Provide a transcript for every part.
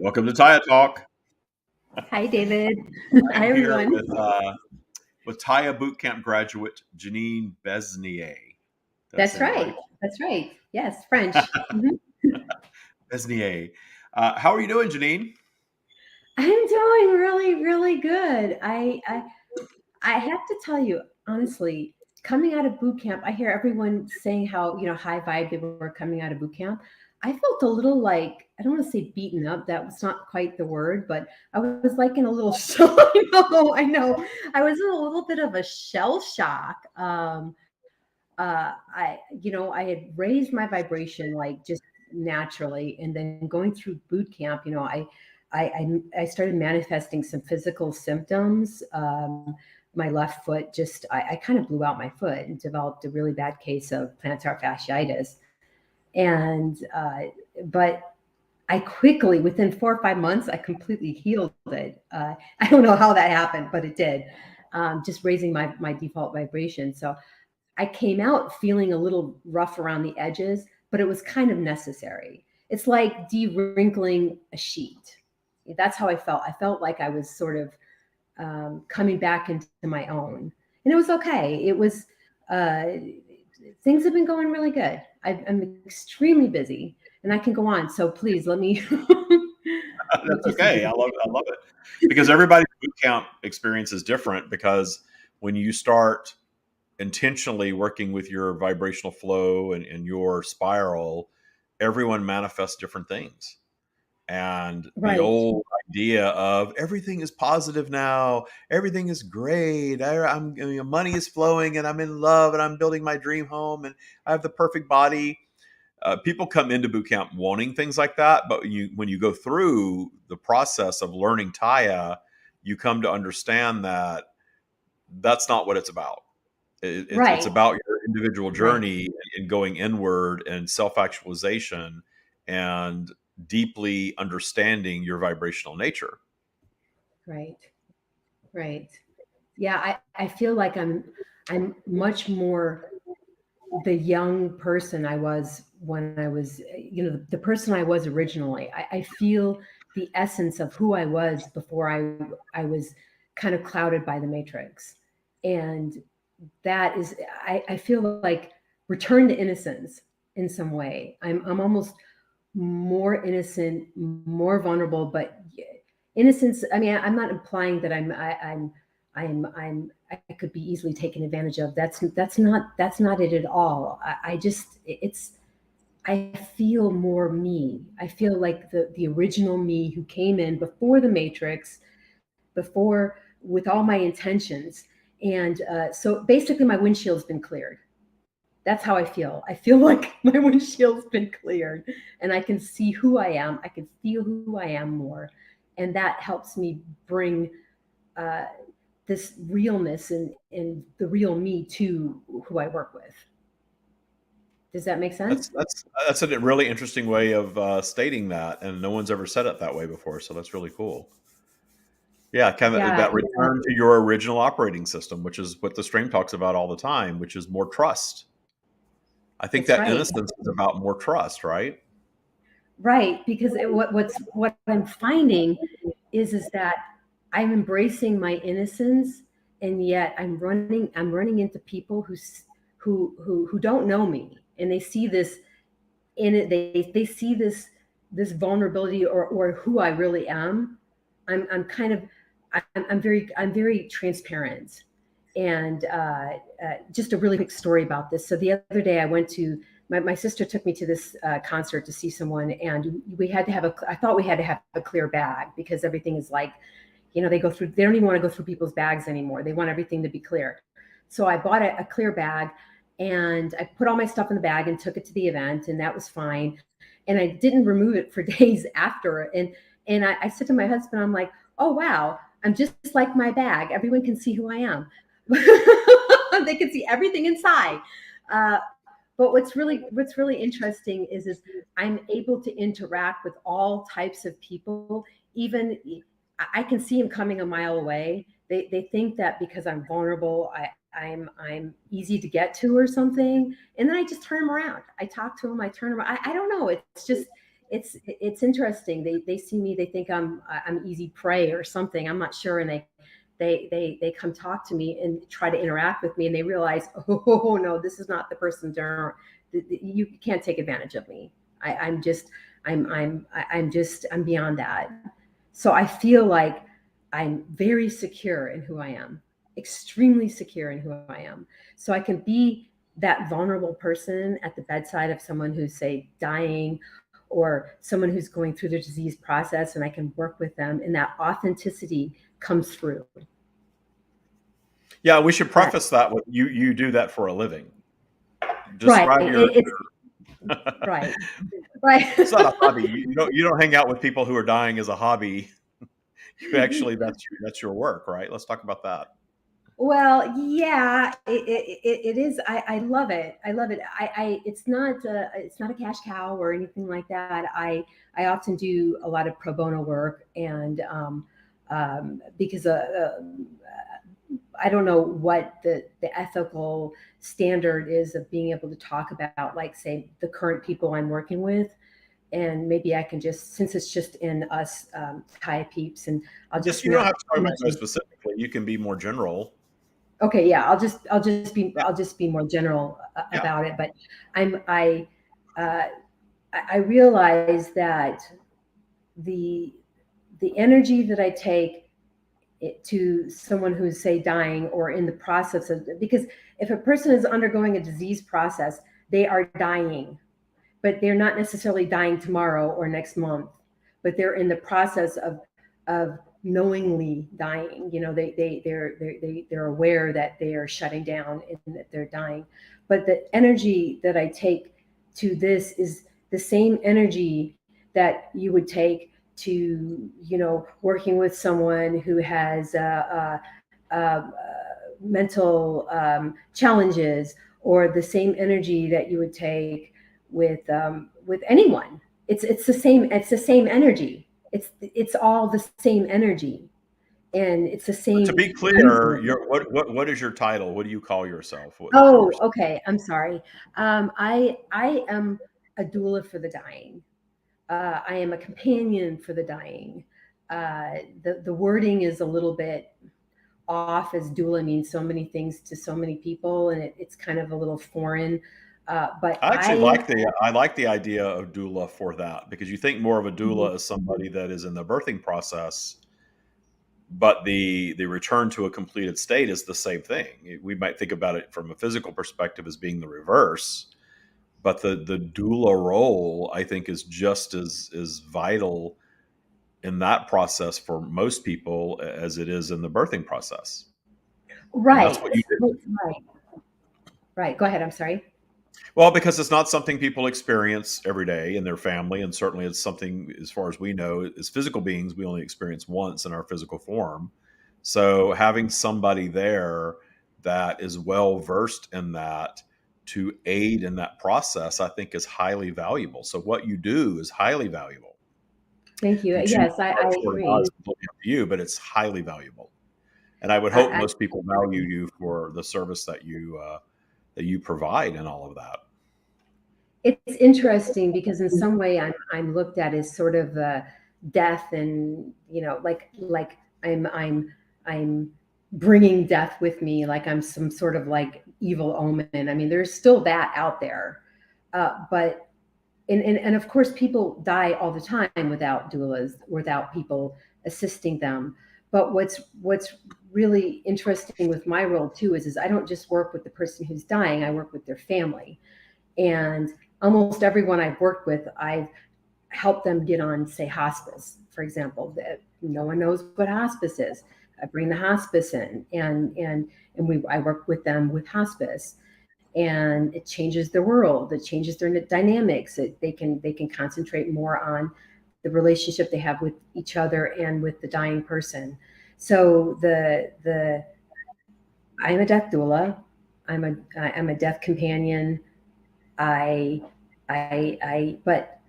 Welcome to Tya Talk. Hi, David. I Hi, am here everyone. with Tya Bootcamp graduate Jeanine Besnier. Did I That's say that right? right. That's right. Yes, French. Mhm. Besnier. How are you doing, Jeanine? I'm doing really, really good. I have to tell you, honestly, coming out of boot camp, I hear everyone saying how, high vibe they were coming out of boot camp. I felt a little like, I don't want to say beaten up. That was not quite the word, but I was like in a little shell. I know. I was in a little bit of a shell shock. I had raised my vibration like just naturally, and then going through boot camp, I started manifesting some physical symptoms. My left foot I kind of blew out my foot and developed a really bad case of plantar fasciitis. And but I quickly, within 4 or 5 months, I completely healed it. I don't know how that happened, but it did. Just raising my default vibration. So I came out feeling a little rough around the edges, but it was kind of necessary. It's like de-wrinkling a sheet. That's how I felt. I felt like I was sort of coming back into my own, and it was okay. It was uh, things have been going really good. I'm extremely busy, and I can go on. So please let me That's make you some okay. good. I love it because everybody's bootcamp experience is different. Because when you start intentionally working with your vibrational flow and your spiral, everyone manifests different things. And the Right, old idea of everything is positive now, everything is great, money is flowing, and I'm in love, and I'm building my dream home, and I have the perfect body. People come into boot camp wanting things like that, but when you go through the process of learning Taya, you come to understand that that's not what it's about. It's right, about your individual right, journey and going inward and self actualization and deeply understanding your vibrational nature. right, right. Yeah, I feel like I'm much more the young person I was when I was, the person I was originally. I feel the essence of who I was before I was kind of clouded by the matrix. And that is, I feel like return to innocence in some way. I'm almost more innocent, more vulnerable, but innocence. I mean, I'm not implying that I could be easily taken advantage of. That's not it at all. I just it's I feel more me. I feel like the original me who came in before the matrix, before with all my intentions, and so basically my windshield's been cleared. That's how I feel. I feel like my windshield's been cleared and I can see who I am. I can feel who I am more. And that helps me bring uh, this realness and the real me to who I work with. Does that make sense? That's a really interesting way of stating that, and no one's ever said it that way before. So that's really cool. Yeah, kind of Yeah, that return to your original operating system, which is what the stream talks about all the time, which is more trust. I think that's that right. innocence is about more trust, right? Right, because what I'm finding is that I'm embracing my innocence, and yet I'm running into people who don't know me, and they see this in it. They see this vulnerability or who I really am. I'm kind of I'm very transparent. And just a really quick story about this. So the other day I went to my sister took me to this concert to see someone, and we had to have I thought we had to have a clear bag because everything is like, they don't even want to go through people's bags anymore. They want everything to be clear. So I bought a clear bag, and I put all my stuff in the bag and took it to the event, and that was fine. And I didn't remove it for days after. And I said to my husband, I'm like, oh wow, I'm just like my bag. Everyone can see who I am. They can see everything inside. Uh, but what's really interesting is I'm able to interact with all types of people. Even I can see them coming a mile away. They think that because I'm vulnerable, I'm easy to get to or something, and then I just turn them around. I talk to them. I turn them around. I don't know. It's just it's interesting. They see me, they think I'm easy prey or something. I'm not sure, and they come talk to me and try to interact with me, and they realize, oh no, this is not the person. You can't take advantage of me. I'm just I'm beyond that. So I feel like I'm very secure in who I am, extremely secure in who I am. So I can be that vulnerable person at the bedside of someone who's, say, dying, or someone who's going through the disease process, and I can work with them, and that authenticity comes through. Yeah, we should That preface that with you do that for a living. right. Describe your It's right. Right. it's not a hobby. You don't hang out with people who are dying as a hobby. You actually that's your work, right? Let's talk about that. Well, yeah, it is. I love it. I love it. It's not a cash cow or anything like that. I often do a lot of pro bono work, and because I don't know what the ethical standard is of being able to talk about, like, say, the current people I'm working with, and maybe I can just, since it's just in us, Thai peeps, and I'll Just just you don't not have to talk about those mention. specifically. You can be more general. Okay, yeah, Yeah, I'll just be more general yeah. about it. But I'm uh, I realize that the the energy that I take to someone who's, say, dying or in the process of, because if a person is undergoing a disease process, they are dying, but they're not necessarily dying tomorrow or next month, but they're in the process of knowingly dying. You know, they're aware that they are shutting down and that they're dying. But the energy that I take to this is the same energy that you would take to, working with someone who has mental challenges, or the same energy that you would take with anyone. It's the same energy. It's all the same energy, and it's the But same to be clear, reason. what is your title? What do you call yourself? What for Oh, yourself? okay. I'm sorry. I am a doula for the dying. I am a companion for the dying. The wording is a little bit off, as doula means so many things to so many people, and it's kind of a little foreign. But I like the idea of doula for that because you think more of a Mhm. doula as somebody that is in the birthing process, but the return to a completed state is the same thing. We might think about it from a physical perspective as being the reverse, but the doula role I think is just as vital in that process for most people as it is in the birthing process. And that's Right, what you do. right, right. Go ahead. I'm sorry. Well, because it's not something people experience every day in their family, and certainly it's something, as far as we know, as physical beings, we only experience once in our physical form. So having somebody there that is well versed in that to aid in that process, I think is highly valuable. So what you do is highly valuable. Thank you. You choose Yes, to I charge for it not agree. is completely up to you, but it's highly valuable. And I would hope I most people value you for the service that you provide and all of that. It's interesting because in some way I'm looked at as sort of death, and like I'm bringing death with me, like I'm some sort of like evil omen. I mean, there's still that out there, but and of course people die all the time without doulas, without people assisting them. But what's really interesting with my role too is I don't just work with the person who's dying, I work with their family. And almost everyone I've worked with, I've helped them get on, say, hospice, for example. That no one knows what hospice is. I bring the hospice in, and I work with them with hospice, and it changes their world. It changes their dynamics. They can concentrate more on the relationship they have with each other and with the dying person. So the I'm a death doula. I'm a death companion. I but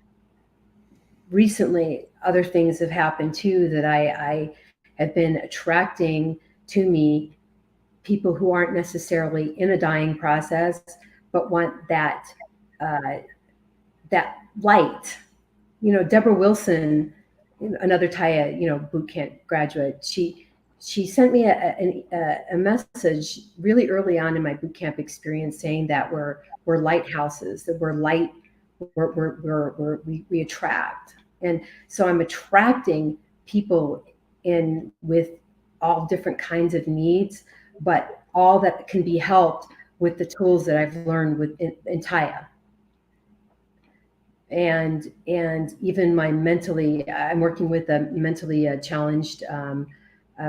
recently other things have happened too, that I have been attracting to me people who aren't necessarily in a dying process, but want that light, Deborah Wilson, another Tya, boot camp graduate, she sent me a message really early on in my boot camp experience saying that we're lighthouses, that we're light, we attract. And so I'm attracting people in with all different kinds of needs, but all that can be helped with the tools that I've learned in Taya. And even my mentally, I'm working with a mentally challenged. I'm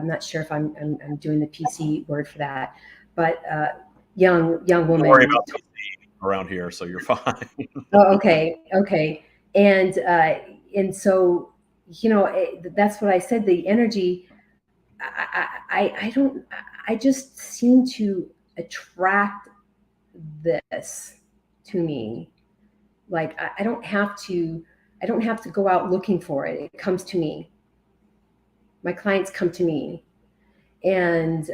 not sure if I'm doing the PC word for that, but young Don't worry woman. about PC around here, so you're fine. Oh, okay, and so that's what I said. The energy, I don't, I just seem to attract this to me. Like I don't have to go out looking for it. It comes to me. My clients come to me, and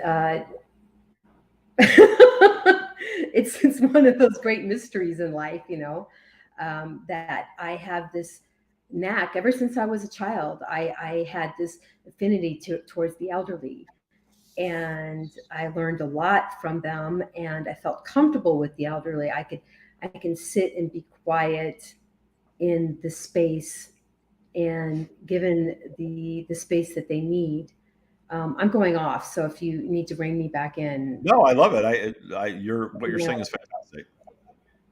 it's one of those great mysteries in life, that I have this knack. Ever since I was a child, I had this affinity towards the elderly, and I learned a lot from them, and I felt comfortable with the elderly. I can sit and be quiet in the space, and given the space that they need. I'm going off, so if you need to bring me back in, No, I love it. What you're you saying know, is fantastic.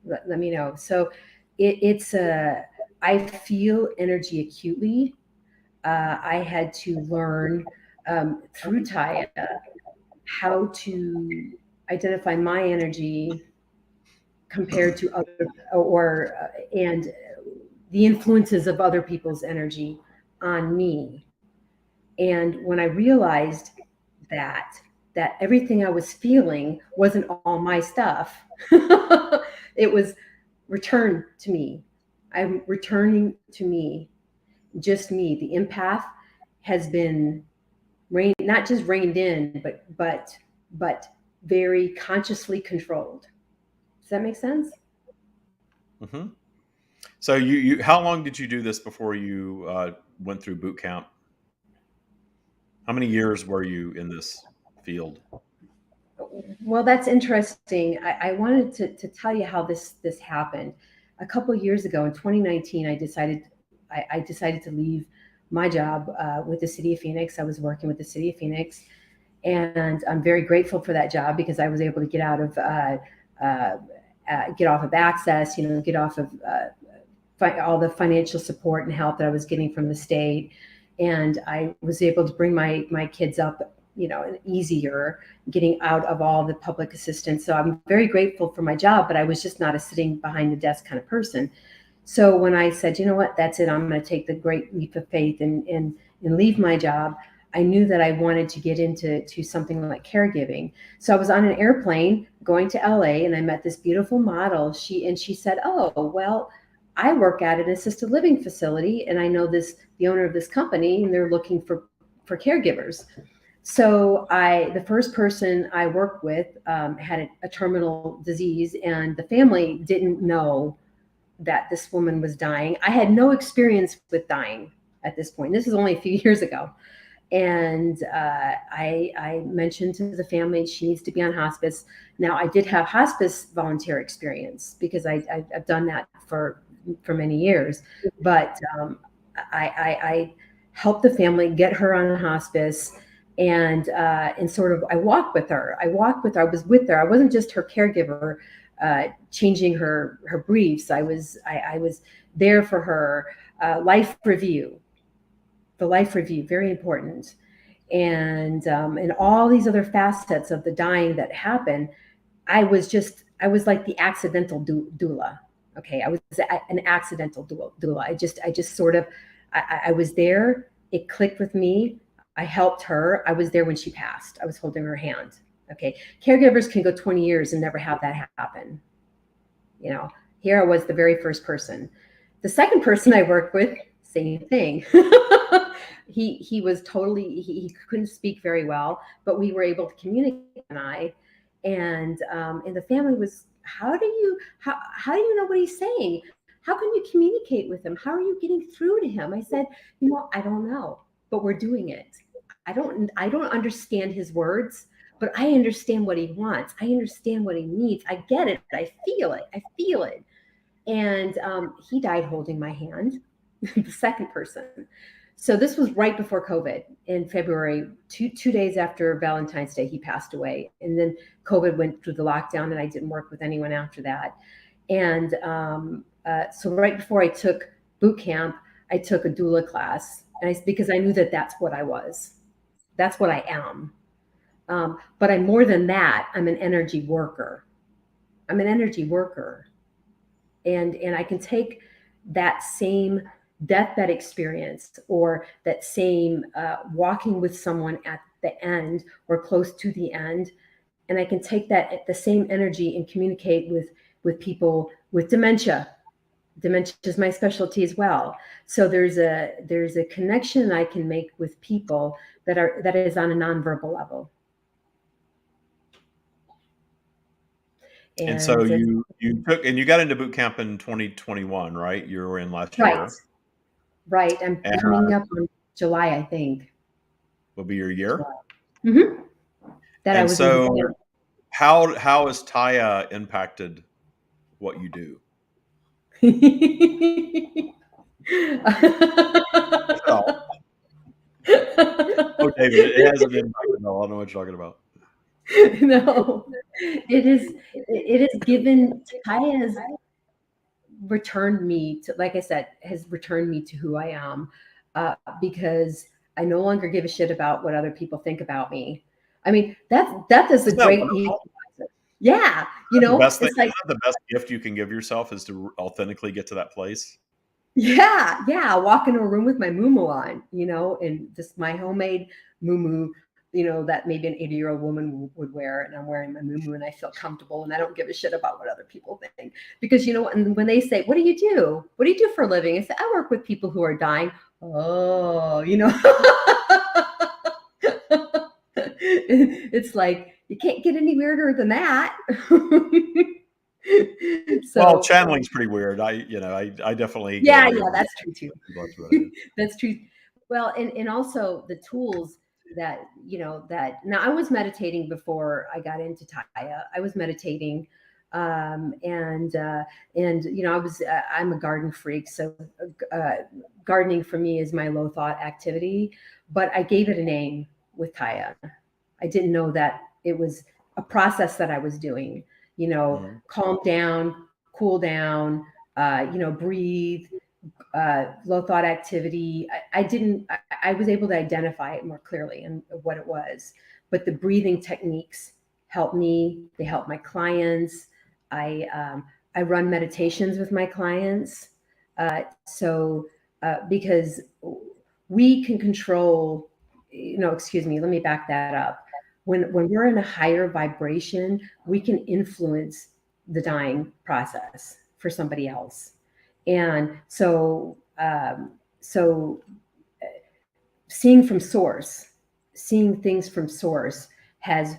let me know. So it's a I feel energy acutely. I had to learn through Taya how to identify my energy compared to other, or and the influences of other people's energy on me. And when I realized that everything I was feeling wasn't all my stuff, it was returned to me. I'm returning to me, just me. The empath has been not just reined in, but very consciously controlled. Does that make sense? Hmm. So you how long did you do this before you went through boot camp? How many years were you in this field? Well, that's interesting. I wanted to tell you how this happened. A couple of years ago in 2019, I decided to leave my job with the city of Phoenix. I was working with the city of Phoenix, and I'm very grateful for that job because I was able to uh, get off of access, get off of all the financial support and help that I was getting from the state, and I was able to bring my kids up, easier, getting out of all the public assistance. So I'm very grateful for my job, but I was just not a sitting behind the desk kind of person. So when I said, you know what, that's it, I'm going to take the great leap of faith and leave my job, I knew that I wanted to get into something like caregiving. So I was on an airplane going to LA, and I met this beautiful model. She said, "Oh, well, I work at an assisted living facility, and I know the owner of this company, and they're looking for caregivers." So the first person I worked with had a terminal disease, and the family didn't know that this woman was dying. I had no experience with dying at this point. This is only a few years ago. And I mentioned to the family she needs to be on hospice. Now, I did have hospice volunteer experience because I've done that for many years. But I helped the family get her on hospice, and sort of I walked with her. I was with her. I wasn't just her caregiver, changing her briefs. I was there for her. Life review, the life review, very important, and all these other facets of the dying that happened. I was like the accidental doula. Okay, I was an accidental doula. I just sort of I was there. It clicked with me. I helped her. I was there when she passed. I was holding her hand. Okay, caregivers can go 20 years and never have that happen. You know, here I was the very first person. The second person I worked with, same thing. He was totally he couldn't speak very well, but we were able to communicate. And the family was, how do you know what he's saying? How can you communicate with him? How are you getting through to him? I said, I don't know, but we're doing it. I don't understand his words, but I understand what he wants. I understand what he needs. I get it. I feel it. I feel it. And he died holding my hand, the second person. So this was right before COVID in February, two days after Valentine's Day, he passed away. And then COVID went through the lockdown, and I didn't work with anyone after that. And so right before I took boot camp, I took a doula class, because I knew that that's what I was. That's what I am. But I'm more than that. I'm an energy worker. I'm an energy worker, and I can take that same deathbed experience, or that same walking with someone at the end or close to the end, and I can take that the same energy and communicate with people with dementia. Dementia is my specialty as well. So there's a connection I can make with people that is on a nonverbal level. And so And you got into boot camp in 2021, right? You were in last right, year, right. I'm and coming up on July, I think. will be your year. July. Hmm. That I And was in boot so, camp. how has Tya impacted what you do? If at all. Oh, David, it hasn't impacted at all. I don't know what you're talking about. No, it has given Taya's returned me to, like I said, has returned me to who I am, because I no longer give a shit about what other people think about me. I mean, that is a Isn't that great wonderful? equalizer. Yeah, The best thing, it's like, isn't that the best gift you can give yourself is to authentically get to that place? yeah, yeah. I walk into a room with my moo on, and just my homemade moo, that maybe an 80-year-old woman would wear, and I'm wearing my moo, and I feel comfortable, and I don't give a shit about what other people think. Because and when they say, "What do you do? What do you do for a living?" I say, "I work with people who are dying." Oh, it's like you can't get any weirder than that. Well, So channeling's pretty weird. I definitely get a yeah, weird yeah, that's true too. people after that age. That's true. Well, and also the tools that now, I was meditating before I got into Taya. I was meditating, and I'm a garden freak, so uh, gardening for me is my low thought activity. But I gave it a name with Taya. I didn't know that it was a process that I was doing. Mhm. Calm down, cool down, breathe, low thought activity. I didn't. I was able to identify it more clearly and what it was. But the breathing techniques help me. They help my clients. I run meditations with my clients. Because we can control. Excuse me. Let me back that up. When we're in a higher vibration, we can influence the dying process for somebody else. And so seeing from source, seeing things from source has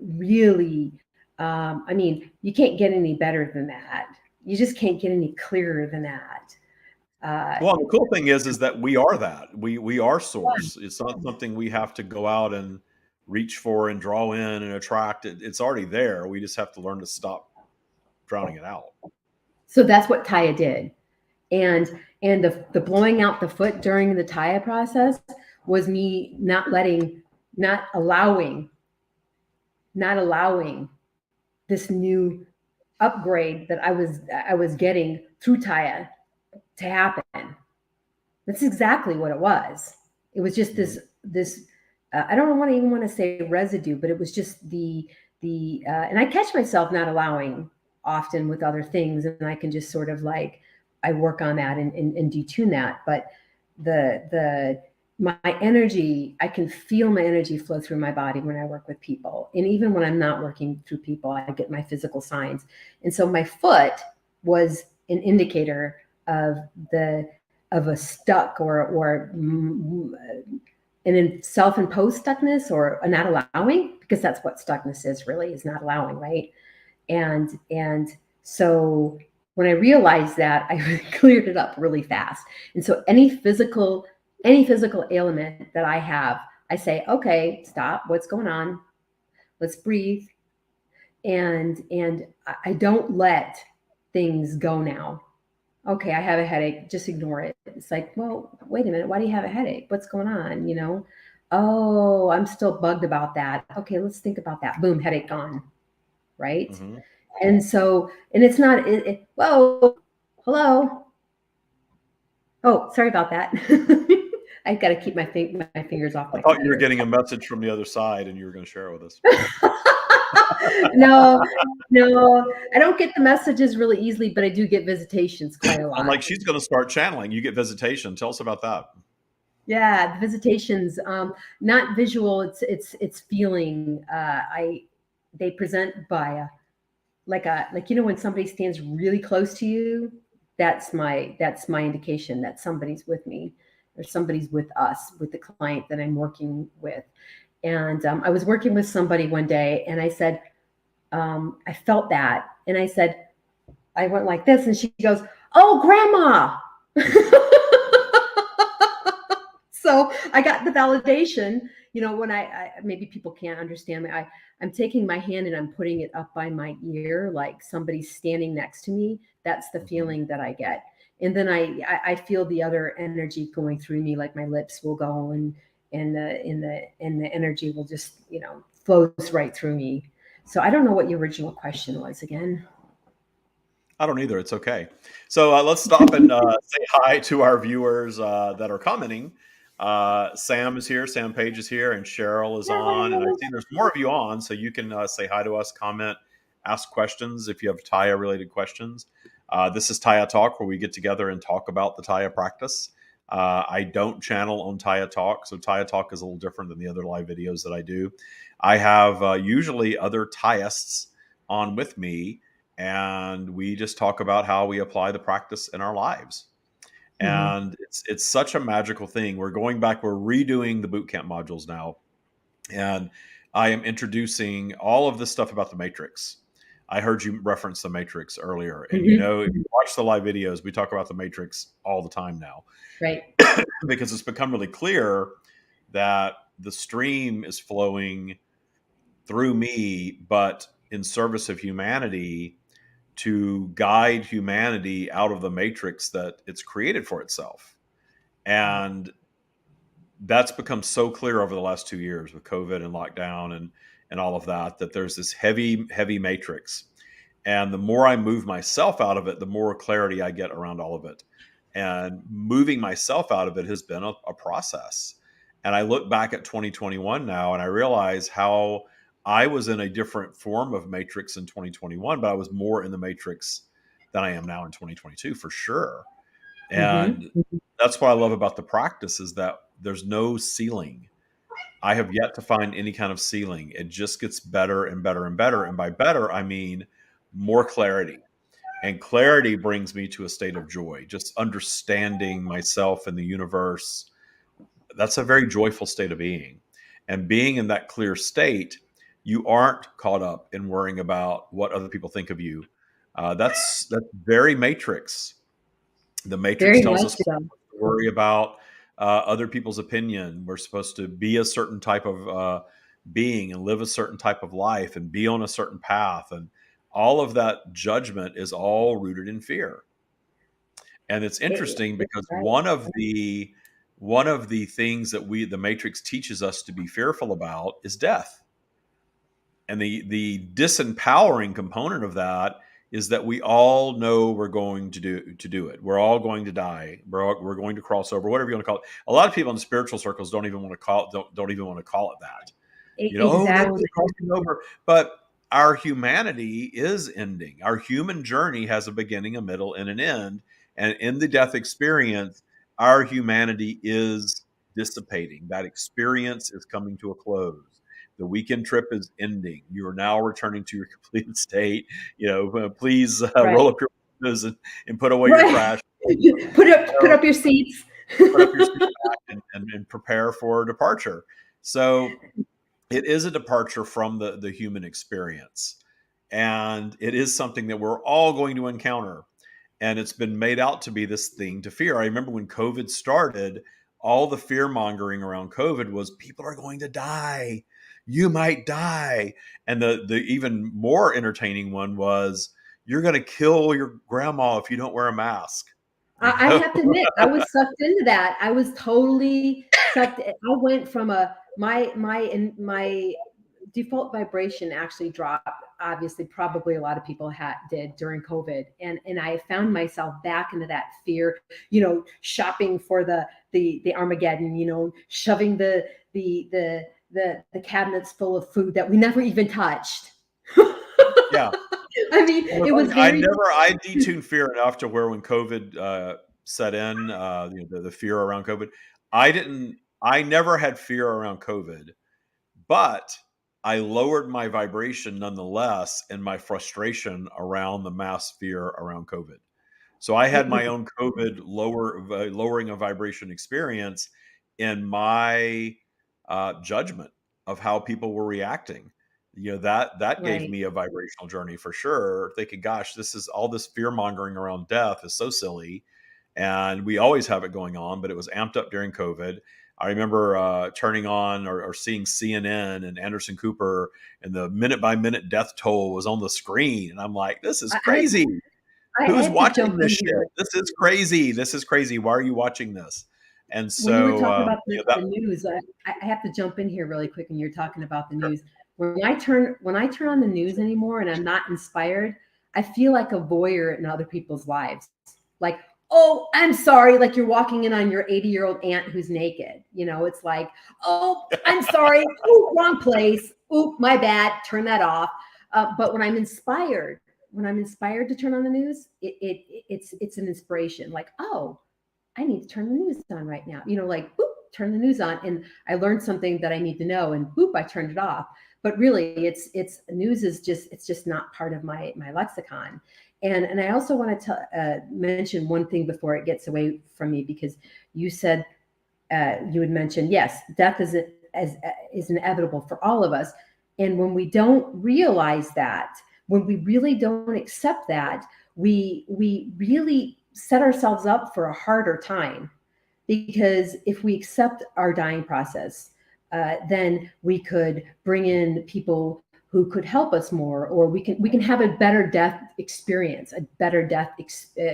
really, I mean, you can't get any better than that. You just can't get any clearer than that. Uh, Well, the cool thing is that we are that. We are source. It's not something we have to go out and reach for and draw in and attract. It's already there. We just have to learn to stop drowning it out. so that's what Taya did. And the blowing out the foot during the Taya process was me not allowing this new upgrade that I was getting through Taya to happen. That's exactly what it was. It was just Mhm. this. I don't want to even want to say residue, but it was just and I catch myself not allowing often with other things, and I can just sort of like I work on that and detune that. But the my energy, I can feel my energy flow through my body when I work with people, and even when I'm not working through people, I get my physical signs. And so my foot was an indicator of the of a stuck or an self-imposed stuckness or a not allowing, because that's what stuckness is really, is not allowing, right? And so When I realized that, I cleared it up really fast. And so any physical ailment that I have, I say, okay, stop. What's going on? Let's breathe. And I don't let things go now. Okay, I have a headache. Just ignore it. It's like, well, wait a minute. Why do you have a headache? What's going on? Oh, I'm still bugged about that. Okay, let's think about that. Boom, headache gone. Right. Hmm. And so, and it's not, whoa, hello. Oh, sorry about that. I got to keep my fingers off I my thought you were computer. getting a message from the other side and you were going to share it with us. No, no, I don't get the messages really easily, but I do get visitations quite a I'm lot. like, she's going to start channeling. You get visitation. Tell us about that. Yeah, the visitations, not visual. It's feeling. They present by like when somebody stands really close to you, that's my indication that somebody's with me or somebody's with us, with the client that I'm working with. And I was working with somebody one day, and I said, I felt that, and I said, I went like this, and she goes, "Oh, grandma." So I got the validation. When maybe people can't understand me. I'm taking my hand and I'm putting it up by my ear, like somebody's standing next to me. That's the Hmm. feeling that I get. And then I feel the other energy going through me, like my lips will go, and the energy will just flows right through me. So I don't know what your original question was again. I don't either. It's okay. So let's stop and say hi to our viewers that are commenting. Sam is here, Sam Page is here, and Cheryl is on. And I see there's more of you on, so you can say hi to us, comment, ask questions if you have Tya related questions. This is Tya Talk, where we get together and talk about the Tya practice. I don't channel on Tya Talk, so Tya Talk is a little different than the other live videos that I do. I have usually other Tyists on with me, and we just talk about how we apply the practice in our lives. Hmm. And it's such a magical thing. We're going back, we're redoing the bootcamp modules now, and I am introducing all of this stuff about the matrix. I heard you reference the matrix earlier, and Hmm. if you watch the live videos, we talk about the matrix all the time now Right. because it's become really clear that the stream is flowing through me, but in service of humanity, to guide humanity out of the matrix that it's created for itself. Right. And that's become so clear over the last 2 years with COVID and lockdown and all of that, that there's this heavy, heavy matrix. And the more I move myself out of it, the more clarity I get around all of it. And moving myself out of it has been a process. And I look back at 2021 now and I realize how I was in a different form of matrix in 2021, but I was more in the matrix than I am now in 2022 for sure. And Hmm. that's what I love about the practice is that there's no ceiling. I have yet to find any kind of ceiling. It just gets better and better and better. And by better, I mean more clarity. And clarity brings me to a state of joy, just understanding myself and the universe. That's a very joyful state of being. And being in that clear state, you aren't caught up in worrying about what other people think of you. That's very matrix. The matrix Very tells much us so. to worry about other people's opinion. We're supposed to be a certain type of being and live a certain type of life and be on a certain path. And all of that judgment is all rooted in fear. And it's interesting because Right. one of the things that the matrix teaches us to be fearful about is death. And the disempowering component of that is that we all know we're going to do it. We're all going to die. We're going to cross over, whatever you want to call it. A lot of people in spiritual circles don't even want to call it, don't even want to call it that. Oh no, Exactly. they're crossing over. But our humanity is ending. Our human journey has a beginning, a middle, and an end. And in the death experience, our humanity is dissipating. That experience is coming to a close. The weekend trip is ending. You are now returning to your completed state. Please roll Right. up your windows and put away your Right. trash. Put up your seats. Put up your seat back and prepare for departure. So it is a departure from the human experience, and it is something that we're all going to encounter. and it's been made out to be this thing to fear. I remember when COVID started, all the fear mongering around COVID was people are going to die. You might die. And the even more entertaining one was you're going to kill your grandma if you don't wear a mask. You I know? have to admit, I was sucked into that. I was totally sucked. I went from my default vibration actually dropped. Obviously, probably a lot of people did during COVID, and I found myself back into that fear. Shopping for the Armageddon. Shoving the cabinets full of food that we never even touched. Yeah. I mean, Well, it the was thing, very I detuned fear enough to where when COVID set in, the fear around COVID, I never had fear around COVID, but I lowered my vibration nonetheless in my frustration around the mass fear around COVID. So I had my own COVID lowering of vibration experience in my judgment of how people were reacting. That gave right. me a vibrational journey for sure. Thinking, gosh, this is all this fear mongering around death is so silly, and we always have it going on, but it was amped up during COVID. I remember turning on or seeing CNN and Anderson Cooper, and the minute by minute death toll was on the screen, and I'm like, this is I, crazy. I Who's have to watching jump this in shit? here. This is crazy. This is crazy. Why are you watching this? And When you were so, talking about that the news, I have to jump in here really quick. And you're talking about the sure. news. When I turn on the news anymore and I'm not inspired, I feel like a voyeur in other people's lives. Like, oh, I'm sorry. Like you're walking in on your 80-year-old aunt who's naked. It's like, oh, I'm sorry. Ooh, wrong place. Ooh, my bad. Turn that off. But when I'm inspired to turn on the news, it's an inspiration. Like, oh, I need to turn the news on right now. Like, boop, turn the news on. And I learned something that I need to know, and boop, I turned it off. But really, it's news is just not part of my lexicon. And I also want to mention one thing before it gets away from me, because you said you had mentioned, yes, death is inevitable for all of us. And when we don't realize that, when we really don't accept that, we really set ourselves up for a harder time. Because if we accept our dying process, then we could bring in people who could help us more, or we can have a better death experience, a better death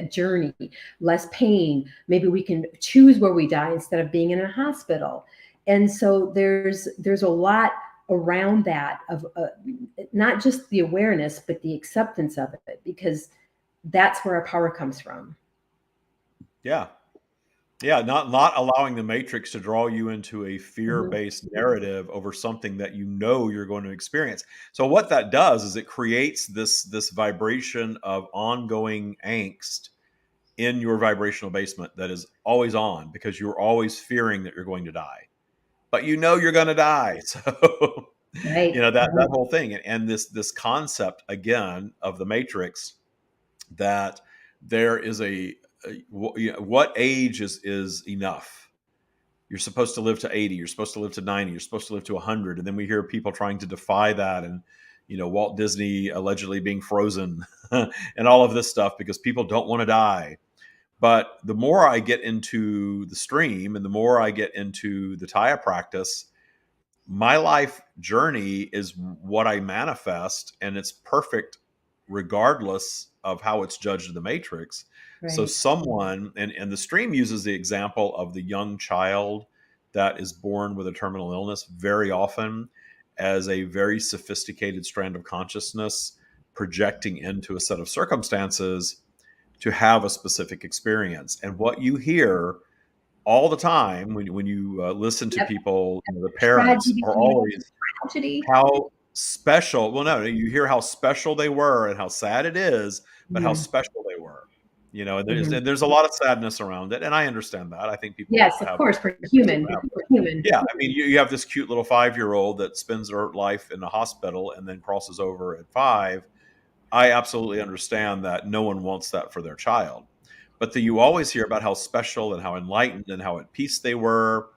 journey, less pain. Maybe we can choose where we die instead of being in a hospital. And so there's a lot around that of not just the awareness, but the acceptance of it, because that's where our power comes from. Yeah. Yeah. Not allowing the matrix to draw you into a fear Mhm. based narrative over something that you're going to experience. So what that does is it creates this vibration of ongoing angst in your vibrational basement that is always on because you're always fearing that you're going to die, but you're going to die. So Right. that whole thing, and this concept again of the matrix, that there is what age is enough. You're supposed to live to 80, you're supposed to live to 90, you're supposed to live to 100, and then we hear people trying to defy that, and Walt Disney allegedly being frozen and all of this stuff because people don't want to die. But the more I get into the stream and the more I get into the Tya practice, my life journey is what I manifest, and it's perfect regardless of how it's judged in the matrix. So Right. someone, and the stream uses the example of the young child that is born with a terminal illness very often as a very sophisticated strand of consciousness projecting into a set of circumstances to have a specific experience. And what you hear all the time when you listen to Yep. people, the parents Tragedy. are always Tragedy. how special. Well, no, you hear how special they were and how sad it is, but how Mhm. special they were. And there's Mhm. and there's a lot of sadness around it, and I understand that. I think people Yes, of have course, for reasons to human. have. For human. Yeah, I mean, you have this cute little 5-year-old that spends her life in the hospital and then crosses over at 5. I absolutely understand that no one wants that for their child. But you always hear about how special and how enlightened and how at peace they were.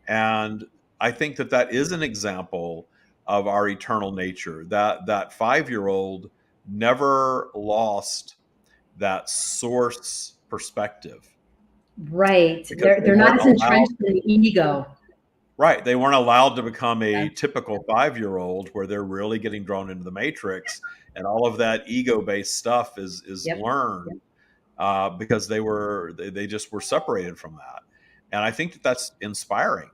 And I think that is an example of our eternal nature. That 5-year-old never lost that source perspective Right. because they They're not weren't as allowed. entrenched in the ego. Right. They weren't allowed to become Yeah. a typical 5-year-old where they're really getting drawn into the matrix, and all of that ego-based stuff is Yep. learned because they just were separated from that. And I think that that's inspiring.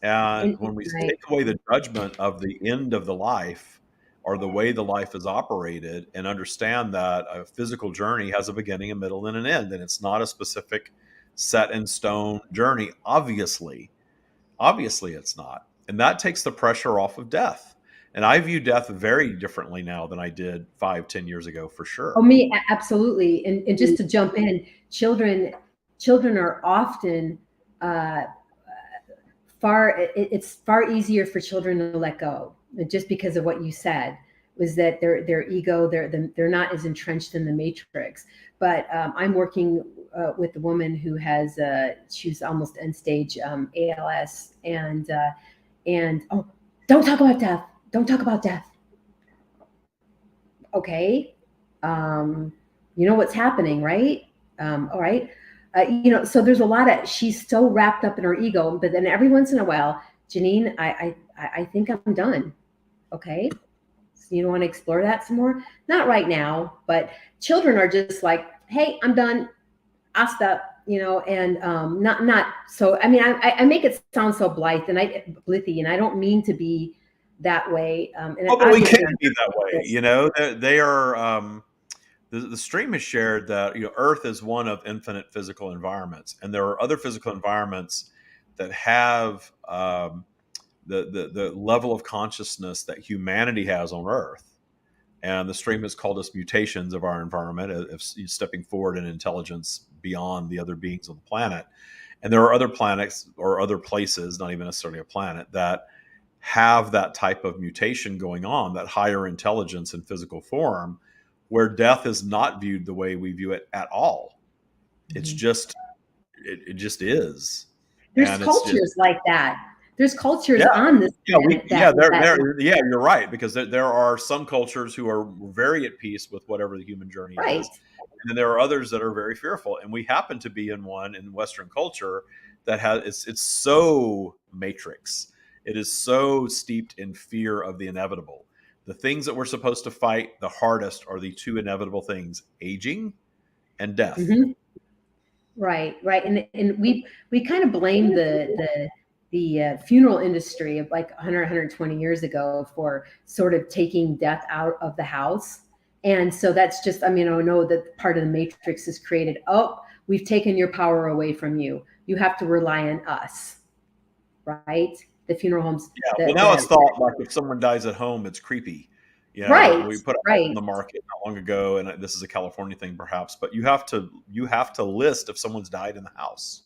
And when we Right. take away the judgment of the end of the life or the way the life is operated and understand that a physical journey has a beginning, a middle, and an end, and it's not a specific set in stone journey, obviously it's not. And that takes the pressure off of death. And I view death very differently now than I did 5, 10 years ago, for Oh, sure. me, absolutely. And just to jump in, children are often uh, it's far easier for children to let go, just because of what you said, was that their ego, they're not as entrenched in the matrix. But I'm working with a woman who has she's almost end stage ALS, and oh, don't talk about death, don't talk about death. Okay, um, you know what's happening, right? All right. So there's a lot of, she's so wrapped up in her ego, but then every once in a while, Jeanine, I think I'm done. Okay. So you don't want to explore that some more? Not right now, but children are just like, hey, I'm done. Asta, and not so. I mean, I make it sound so blithy, and I don't mean to be that way. And Oh, but we obviously, can I'm be that way. this, They are. The stream has shared that Earth is one of infinite physical environments, and there are other physical environments that have the level of consciousness that humanity has on Earth. And the stream has called us mutations of our environment, of stepping forward in intelligence beyond the other beings on the planet. And there are other planets or other places, not even necessarily a planet, that have that type of mutation going on, that higher intelligence in physical form, where death is not viewed the way we view it at all. It's Mhm. just it just is, There's and it's just cultures like that. There's cultures yeah. on this Yeah, planet yeah, that yeah, you're right, because there are some cultures who are very at peace with whatever the human journey right. is, and then there are others that are very fearful. And we happen to be in one in Western culture that has it's so matrix. It is so steeped in fear of the inevitable. The things that we're supposed to fight the hardest are the two inevitable things: aging and death. Hmm. Right, right, and we kind of blame the funeral industry of like 100, 120 years ago for sort of taking death out of the house. And so that's just, I mean, I know that part of the matrix is created. Oh, we've taken your power away from you. You have to rely on us, right? The funeral homes, Yeah, well, now it's the thought like if someone dies at home, it's creepy. right, We put a house on right. the market not long ago, and this is a California thing, perhaps, but you have to list if someone's died in the house.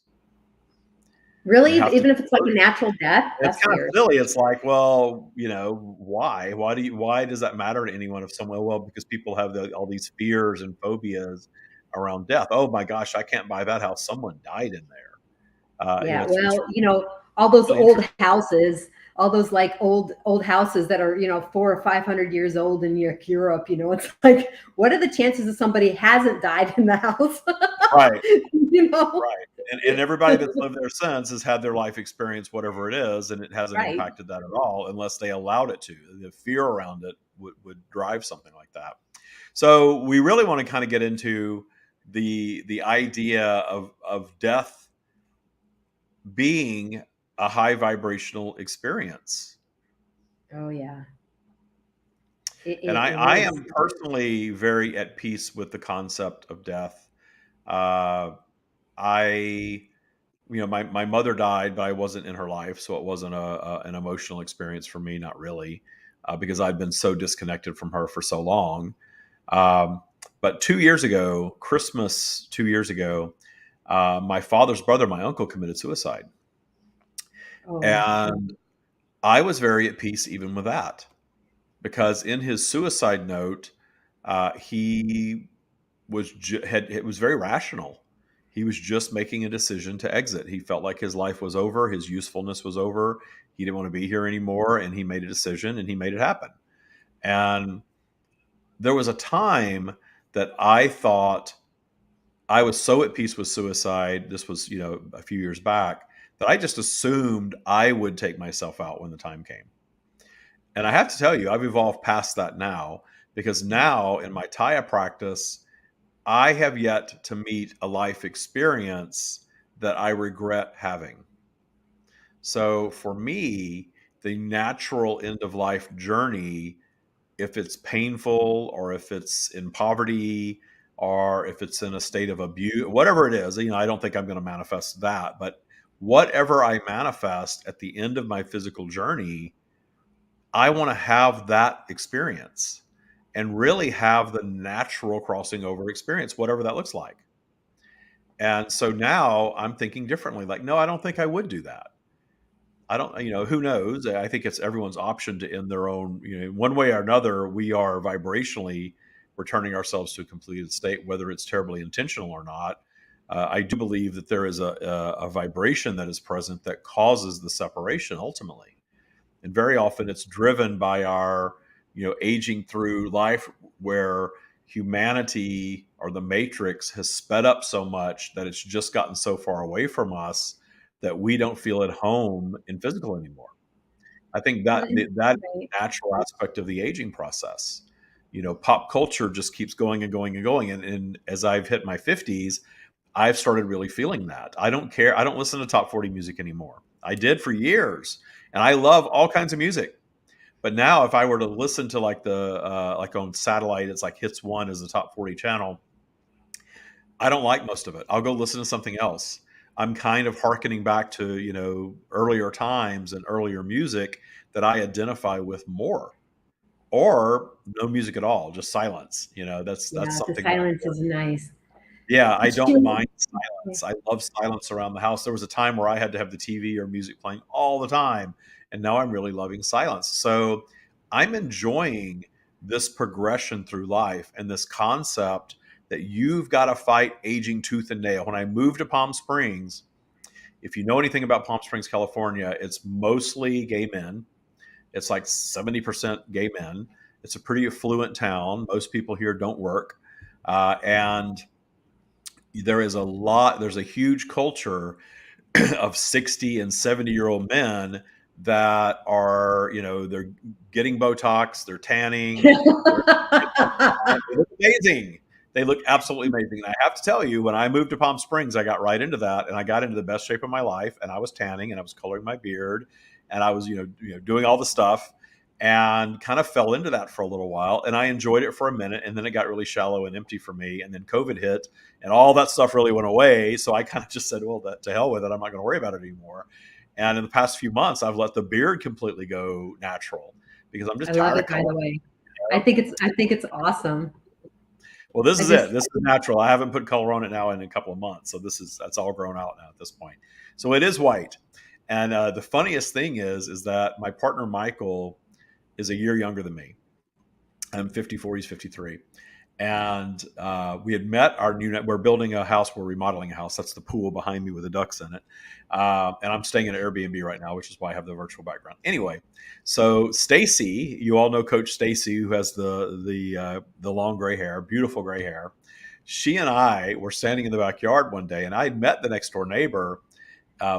You Really, have to even if it's like a disclose it. natural death, It's that's kind of weird. silly. It's like, well, why? Why does that matter to anyone if someone? Well, because people have all these fears and phobias around death. Oh my gosh, I can't buy that house. Someone died in there. Yeah, It's well, all those really old interesting. houses, all those like old houses that are 400 or 500 years old in Europe. It's like, what are the chances that somebody hasn't died in the house? Right. you know, Right. And everybody that's lived there since has had their life experience, whatever it is, and it hasn't right? impacted that at all unless they allowed it to. The fear around it would drive something like that. So we really want to kind of get into the idea of death being a high vibrational experience. Oh yeah, it, And it, I, it I is. am personally very at peace with the concept of death. Uh, I my mother died, but I wasn't in her life, so it wasn't an emotional experience for me, not really, because I'd been so disconnected from her for so long. Um, but 2 years ago, Christmas 2 years ago, my father's brother, my uncle, committed suicide, Oh, and I was very at peace even with that because in his suicide note, he it was very rational. He was just making a decision to exit. He felt like his life was over, his usefulness was over. He didn't want to be here anymore, and he made a decision and he made it happen. And there was a time that I thought I was so at peace with suicide. This was, a few years back, that I just assumed I would take myself out when the time came. And I have to tell you, I've evolved past that now, because now in my Tya practice, I have yet to meet a life experience that I regret having. So for me, the natural end of life journey, if it's painful or if it's in poverty or if it's in a state of abuse, whatever it is, I don't think I'm going to manifest that. But whatever I manifest at the end of my physical journey, I want to have that experience and really have the natural crossing over experience, whatever that looks like. And so now I'm thinking differently. Like, no, I don't think I would do that. I don't, who knows? I think it's everyone's option to end their own, one way or another. We are vibrationally returning ourselves to a completed state, whether it's terribly intentional or not. I do believe that there is a vibration that is present that causes the separation ultimately. And very often it's driven by our, aging through life, where humanity or the matrix has sped up so much that it's just gotten so far away from us that we don't feel at home in physical anymore. I think Well, that right. natural aspect of the aging process. Pop culture just keeps going and going and going. And as I've hit my 50s, I've started really feeling that. I don't care. I don't listen to top 40 music anymore. I did for years, and I love all kinds of music. But now, if I were to listen to like like on satellite, it's like Hits One is the top 40 channel. I don't like most of it. I'll go listen to something else. I'm kind of hearkening back to, earlier times and earlier music that I identify with more, or no music at all, just silence. That's Yeah, the something that, silence is nice. yeah, I But don't you, mind silence. I love silence around the house. There was a time where I had to have the TV or music playing all the time, and now I'm really loving silence. So I'm enjoying this progression through life and this concept that you've got to fight aging tooth and nail. When I moved to Palm Springs, if you know anything about Palm Springs, California, it's mostly gay men. It's like 70% gay men. It's a pretty affluent town. Most people here don't work. And there's a huge culture of 60 and 70-year-old men that are, they're getting Botox, they're tanning, they're they look amazing. They look absolutely amazing. And I have to tell you, when I moved to Palm Springs, I got right into that, and I got into the best shape of my life. And I was tanning, and I was coloring my beard, and I was, doing all the stuff, and kind of fell into that for a little while. And I enjoyed it for a minute, and then it got really shallow and empty for me. And then COVID hit, and all that stuff really went away. So I kind of just said, well, to hell with it. I'm not going to worry about it anymore. And in the past few months, I've let the beard completely go natural because I'm I just love tired it, of by coloring. the way. I think it's awesome. Well, this I is it. just This is natural. I haven't put color on it now in a couple of months, so that's all grown out now at this point. So it is white. And the funniest thing is that my partner Michael is a year younger than me. I'm 54. He's 53. And we had met our new. We're building a house. We're remodeling a house. That's the pool behind me with the ducks in it. And I'm staying in an Airbnb right now, which is why I have the virtual background. Anyway, so Stacy, you all know Coach Stacy, who has the long gray hair, beautiful gray hair. She and I were standing in the backyard one day, and I had met the next door neighbor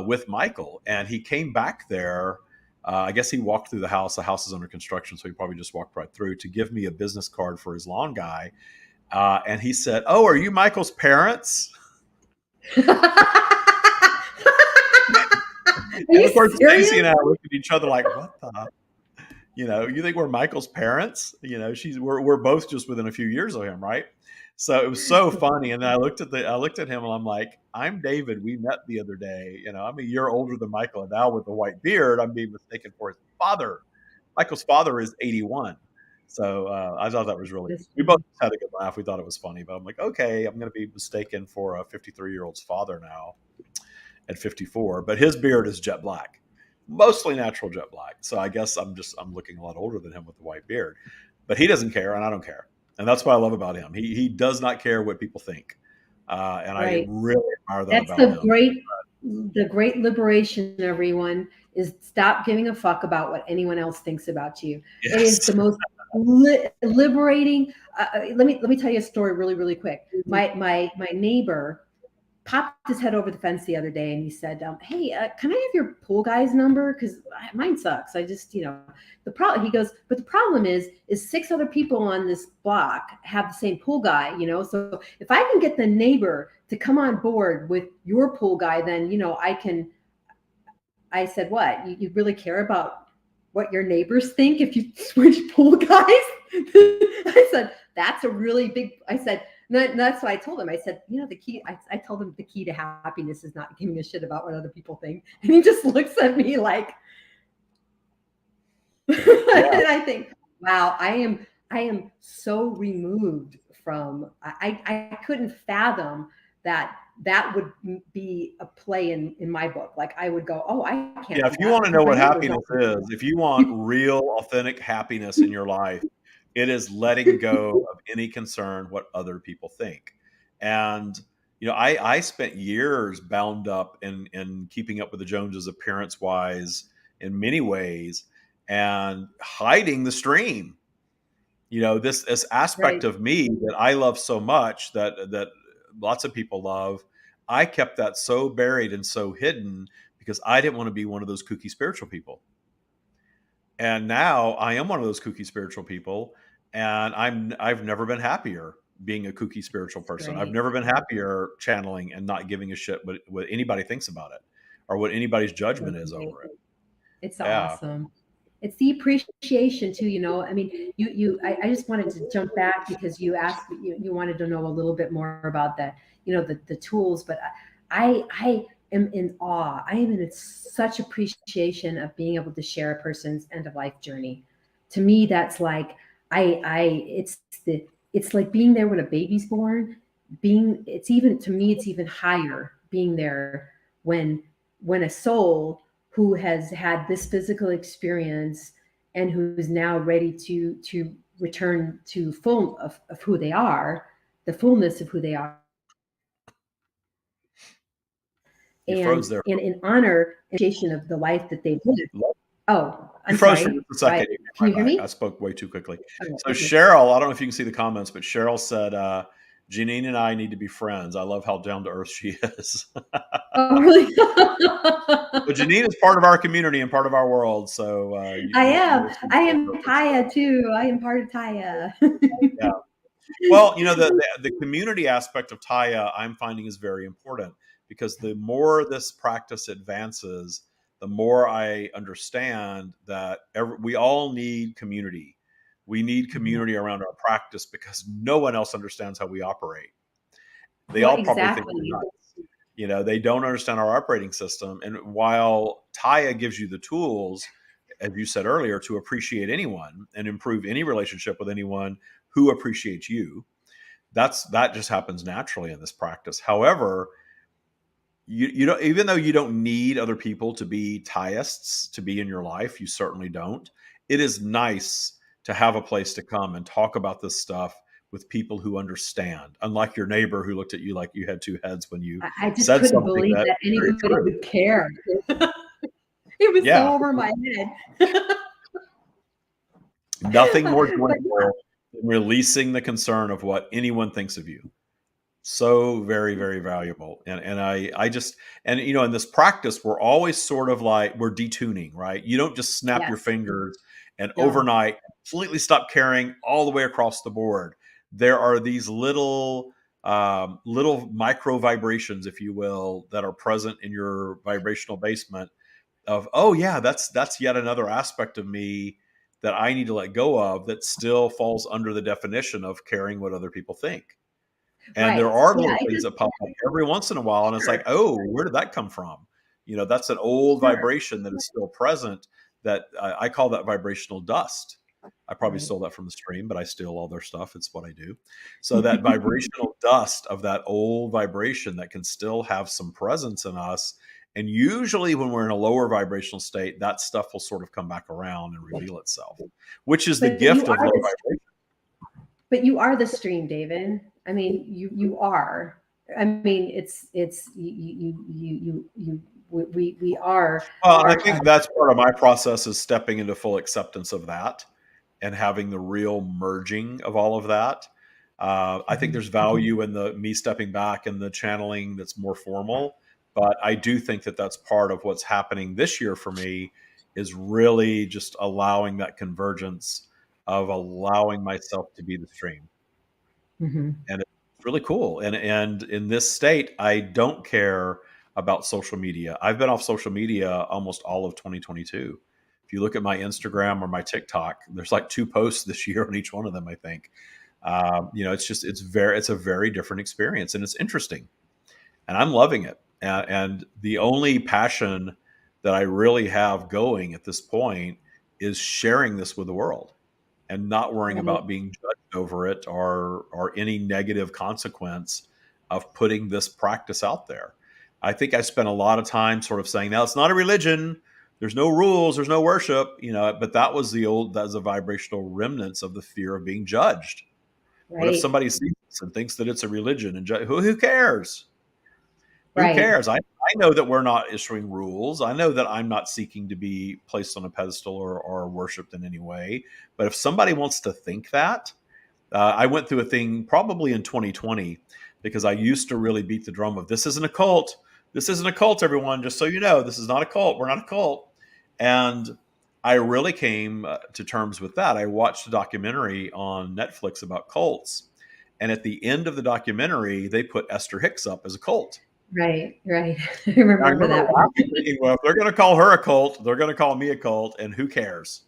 with Michael, and he came back there. I guess he walked through the house. The house is under construction, so he probably just walked right through to give me a business card for his lawn guy. And he said, "Oh, are you Michael's parents?" Are And you of course, Stacy serious? and I looked at each other like, "What the?" You think we're Michael's parents? We're both just within a few years of him, right? So it was so funny. And then I looked at him and I'm like, I'm David. We met the other day. I'm a year older than Michael, and now with the white beard, I'm being mistaken for his father. Michael's father is 81. So I thought that was really. That's We both funny. had a good laugh. We thought it was funny, but I'm like, okay, I'm going to be mistaken for a 53-year-old's father now at 54, but his beard is jet black, mostly natural jet black. So I guess I'm looking a lot older than him with the white beard, but he doesn't care, and I don't care, and that's what I love about him. He does not care what people think, and I Right. really admire that That's about him. the great liberation, everyone, is stop giving a fuck about what anyone else thinks about you. It is Yes, the most liberating. Let me tell you a story really really quick. My neighbor popped his head over the fence the other day and he said, "Hey, can I have your pool guy's number? Because mine sucks. I just, the problem." He goes, "But the problem is six other people on this block have the same pool guy. So if I can get the neighbor to come on board with your pool guy, then I can." I said, "What? You really care about what your neighbors think if you switch pool guys?" I said, "That's a really big." I said, that's why I told him. I said, "The key." I told him the key to happiness is not giving a shit about what other people think. And he just looks at me like, Yeah. and I think, wow, I am so removed from. I couldn't fathom that that would be a play in my book. Like I would go, "Oh, I can't Yeah, do if you that want to because know my what neighbor's happiness not." is, if you want real, authentic happiness in your life, it is letting go of any concern what other people think. And I spent years bound up in keeping up with the Joneses appearance wise in many ways and hiding the stream. This aspect Right. of me that I love so much that lots of people love, I kept that so buried and so hidden because I didn't want to be one of those kooky spiritual people. And now I am one of those kooky spiritual people, and I've never been happier being a kooky spiritual It's person. I've great. never been happier channeling and not giving a shit what anybody thinks about it or what anybody's judgment It's is great. over it. It's Yeah. awesome. It's the appreciation too. I mean, I just wanted to jump back because you asked, you wanted to know a little bit more about that, the tools, but I am in awe. I am in such appreciation of being able to share a person's end of life journey. To me, that's like, it's like being there when a baby's born. It's even, to me, it's even higher being there when a soul who has had this physical experience and who's now ready to return to full of who they are, the fullness of who they are, and You in froze there. honor and appreciation of the life that they've lived. Oh, I'm You froze for sorry. just a second. You Can came you hear right back. I me? spoke way too quickly. Oh, So okay. Cheryl, I don't know if you can see the comments, but Cheryl said, Jeanine and I need to be friends. I love how down to earth she is. Oh, really? But Jeanine is part of our community and part of our world. So I you am. will see I more of am her for sure. Taya too. I am part of Taya. Yeah. Well, the community aspect of Taya I'm finding is very important because the more this practice advances, the more I understand that we all need community. We need community around our practice because no one else understands how we operate. They Well, all probably think we're exactly. nuts. They don't understand our operating system. And while Taya gives you the tools, as you said earlier, to appreciate anyone and improve any relationship with anyone who appreciates you, that just happens naturally in this practice. However, you don't, even though you don't need other people to be Tyists to be in your life, you certainly don't. It is nice to have a place to come and talk about this stuff with people who understand, unlike your neighbor who looked at you like you had two heads when you I just said couldn't something believe that that is very anybody true. would care. It was so Yeah, over my head. nothing more But joyful than releasing the concern of what anyone thinks of you. So very, very valuable. And I just, and in this practice we're always sort of like we're detuning, right? You don't just snap your yes, fingers and no, overnight completely stop caring all the way across the board. There are these little micro vibrations, if you will, that are present in your vibrational basement of, oh yeah, that's yet another aspect of me that I need to let go of that still falls under the definition of caring what other people think. And there right. are Yeah, little it things just that pop up every once in a while, and it's like, sure, oh, where did that come from? That's an old sure, vibration that is still present. That I call that vibrational dust. I probably right. stole that from the stream, but I steal all their stuff. It's what I do. So that vibrational dust of that old vibration that can still have some presence in us. And usually, when we're in a lower vibrational state, that stuff will sort of come back around and reveal itself, which is the But you gift of are low the vibration. but you are the stream, David. I mean, you are. I mean, it's we are Well, I part think of. that's part of my process is stepping into full acceptance of that. and having the real merging of all of that. I think Mhm. there's value in the me stepping back and the channeling that's more formal, but I do think that that's part of what's happening this year for me is really just allowing that convergence of allowing myself to be the stream, Mhm. and it's really cool. And in this state, I don't care about social media. I've been off social media almost all of 2022. If you look at my Instagram or my TikTok, there's like 2 posts this year on each one of them, I think. It's a very different experience, and it's interesting, and I'm loving it. And the only passion that I really have going at this point is sharing this with the world and not worrying Right. about being judged over it or any negative consequence of putting this practice out there. I think I spent a lot of time sort of saying, now it's not a religion. There's no rules. There's no worship, but that was the vibrational remnants of the fear of being judged. What if Right. somebody sees this and thinks that it's a religion and who cares? Who Right. cares? I know that we're not issuing rules. I know that I'm not seeking to be placed on a pedestal or worshipped in any way. But if somebody wants to think that, I went through a thing probably in 2020 because I used to really beat the drum of this isn't a cult. This isn't a cult, everyone. Just so you know, this is not a cult. We're not a cult. And I really came to terms with that. I watched a documentary on Netflix about cults. And at the end of the documentary, they put Esther Hicks up as a cult. Right. Right. I I remember remember that one. laughing, thinking, well, if they're going to call her a cult, they're going to call me a cult. And who cares?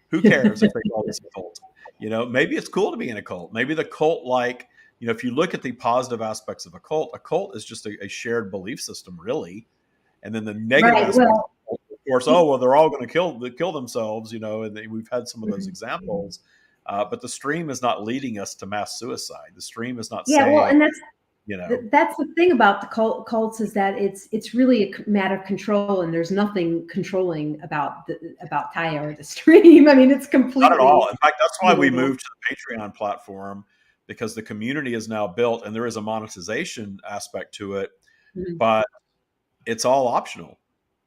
Who cares if they call this a cult? Maybe it's cool to be in a cult. Maybe the cult, like, if you look at the positive aspects of a cult is just a shared belief system, really. And then the negative Right. aspects, Well, of course, oh, well, they're all going to kill themselves, and we've had some of those mhm. examples. But the stream is not leading us to mass suicide. The stream is not Yeah. Well, saying, and you know, that's the thing about the cults is that it's really a matter of control, and there's nothing controlling about Taya or the stream. I mean, it's not at all. completely, In fact, that's why you we know. moved to the Patreon platform because the community is now built and there is a monetization aspect to it, Mhm. but it's all optional.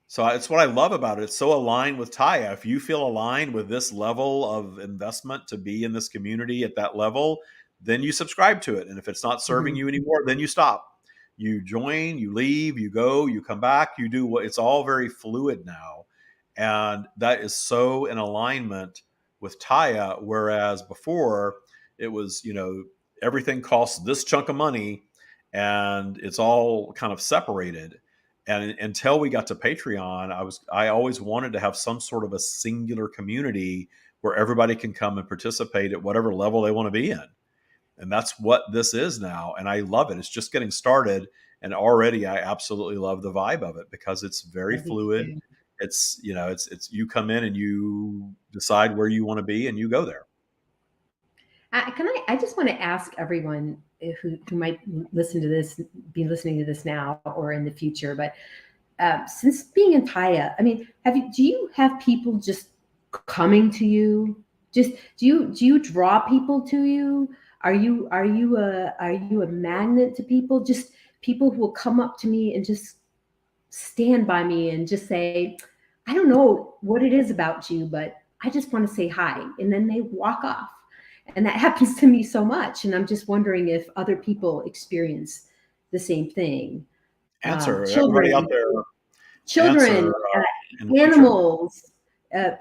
So it's what I love about it. It's so aligned with Taya. If you feel aligned with this level of investment to be in this community at that level, then you subscribe to it. And if it's not serving Mhm. you anymore, then you stop. You join, you leave, you go, you come back, you do what it's all very fluid now. And that is so in alignment with Taya. Whereas before it was, everything costs this chunk of money and it's all kind of separated. And until we got to Patreon, I always wanted to have some sort of a singular community where everybody can come and participate at whatever level they want to be in. And that's what this is now. And I love it. It's just getting started. And already I absolutely love the vibe of it because it's very I do fluid. too. It's you come in and you decide where you want to be and you go there. I just want to ask everyone who might listen to this, be listening to this now or in the future, but since being in Taya, I mean, do you have people just coming to you? Just do you draw people to you? Are you a magnet to people? Just people who will come up to me and just stand by me and just say, I don't know what it is about you, but I just want to say hi. And then they walk off. And that happens to me so much. And I'm just wondering if other people experience the same thing. Answer everybody out Children, there. children, Answer in the future. animals,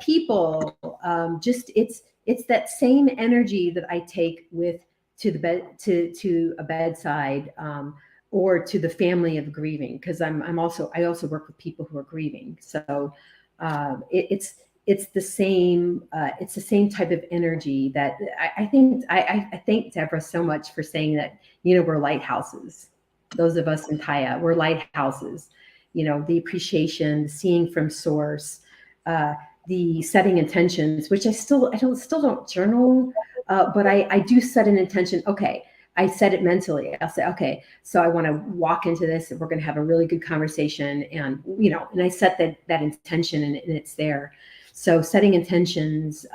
people. Just it's that same energy that I take with to the bed to a bedside, or to the family of grieving, because I also work with people who are grieving. So it's the same type of energy that I thank Deborah so much for saying that, we're lighthouses. Those of us in Taya, we're lighthouses. The appreciation, the seeing from source, uh, the setting intentions, which I still don't journal, but I do set an intention. Okay, I set it mentally. I'll say, okay, so I want to walk into this, and we're going to have a really good conversation, and I set that intention, and it's there. So setting intentions,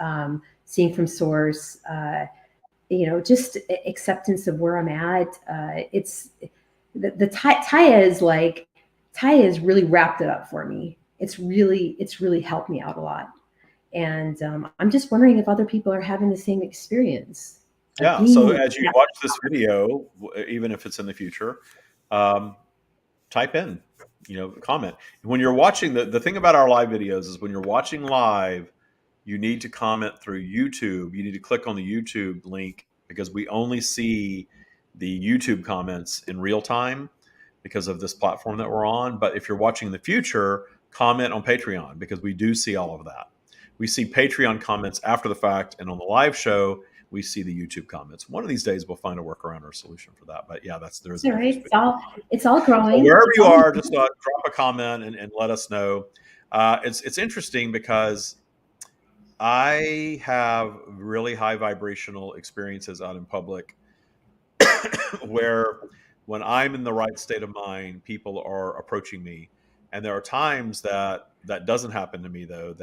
seeing from source, just acceptance of where I'm at. It's the Taya has really wrapped it up for me. It's really helped me out a lot. And I'm just wondering if other people are having the same experience of Yeah. being So in as you that. watch this video, even if it's in the future, um, type in, comment. When you're watching, the thing about our live videos is when you're watching live, you need to comment through YouTube. You need to click on the YouTube link because we only see the YouTube comments in real time because of this platform that we're on. But if you're watching in the future, comment on Patreon because we do see all of that. We see Patreon comments after the fact, and on the live show, we see the YouTube comments. One of these days, we'll find a workaround or a solution for that. But yeah, there is It's a all difference right. between. It's all So growing. wherever It's you all are, just drop a comment and let us know. It's interesting because I have really high vibrational experiences out in public where when I'm in the right state of mind, people are approaching me. And there are times that doesn't happen to me though,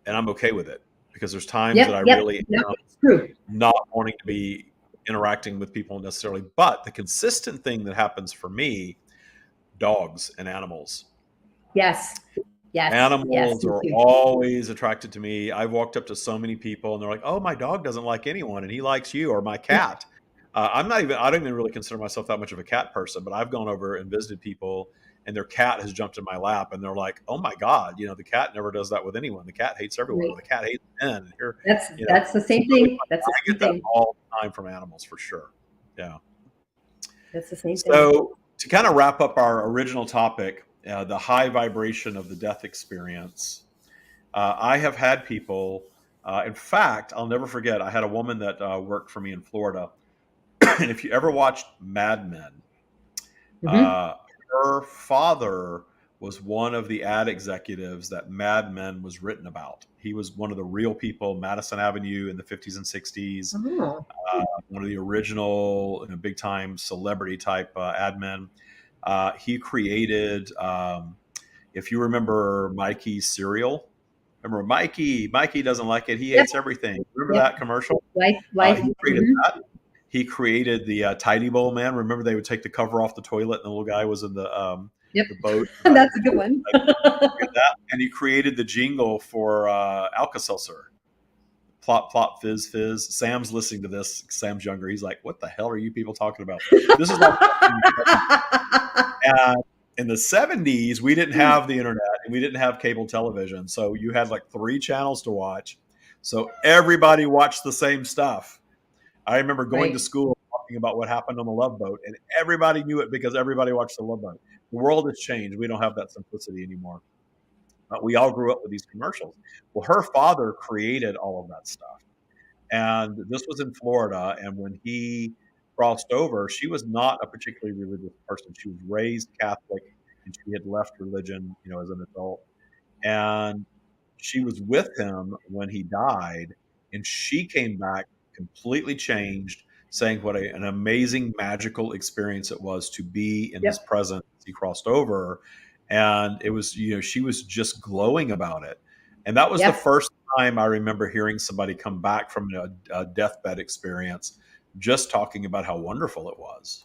and I'm okay with it because there's times that I yep, really yep. am True. not wanting to be interacting with people necessarily. But the consistent thing that happens for me, dogs and animals. Yes, yes. Animals Me are too. always attracted to me. I've walked up to so many people and they're like, "Oh, my dog doesn't like anyone and he likes you," or my cat. I don't even really consider myself that much of a cat person, but I've gone over and visited people and their cat has jumped in my lap and they're like, "Oh my God, the cat never does that with anyone. The cat hates everyone, or Right. the cat hates men." And here, That's the it's same really thing. fun. That's the I same get that thing. all the time from animals for sure. Yeah. That's the same thing. So, to kind of wrap up our original topic, the high vibration of the death experience, I have had people, in fact, I'll never forget, I had a woman that worked for me in Florida. And if you ever watched Mad Men, Hmm. uh, her father was one of the ad executives that Mad Men was written about. He was one of the real people, Madison Avenue in the 50s and 60s, Oh, one of the original, big time celebrity type ad men. He created, if you remember Mikey's cereal, remember Mikey? Mikey doesn't like it. He yep, hates everything. Remember yep. that commercial? Life. He created Hmm. that. He created the Tidy Bowl man. Remember they would take the cover off the toilet, and the little guy was in Yep. the boat. That's a good one. That, and he created the jingle for Alka Seltzer. Plop, plop, fizz, fizz. Sam's listening to this. Sam's younger. He's like, "What the hell are you people talking about?" This is like uh, in the 70s, we didn't have the internet and we didn't have cable television. So you had like 3 channels to watch. So everybody watched the same stuff. I remember going to Right. school talking about what happened on the Love Boat, and everybody knew it because everybody watched the Love Boat. The world has changed. We don't have that simplicity anymore. But we all grew up with these commercials. Well, her father created all of that stuff. And this was in Florida. And when he crossed over, she was not a particularly religious person. She was raised Catholic and she had left religion, as an adult. And she was with him when he died. And she came back completely changed, saying what an amazing, magical experience it was to be in his Yep. presence as he crossed over. And it was, she was just glowing about it. And that was the Yep. first time I remember hearing somebody come back from a deathbed experience, just talking about how wonderful it was.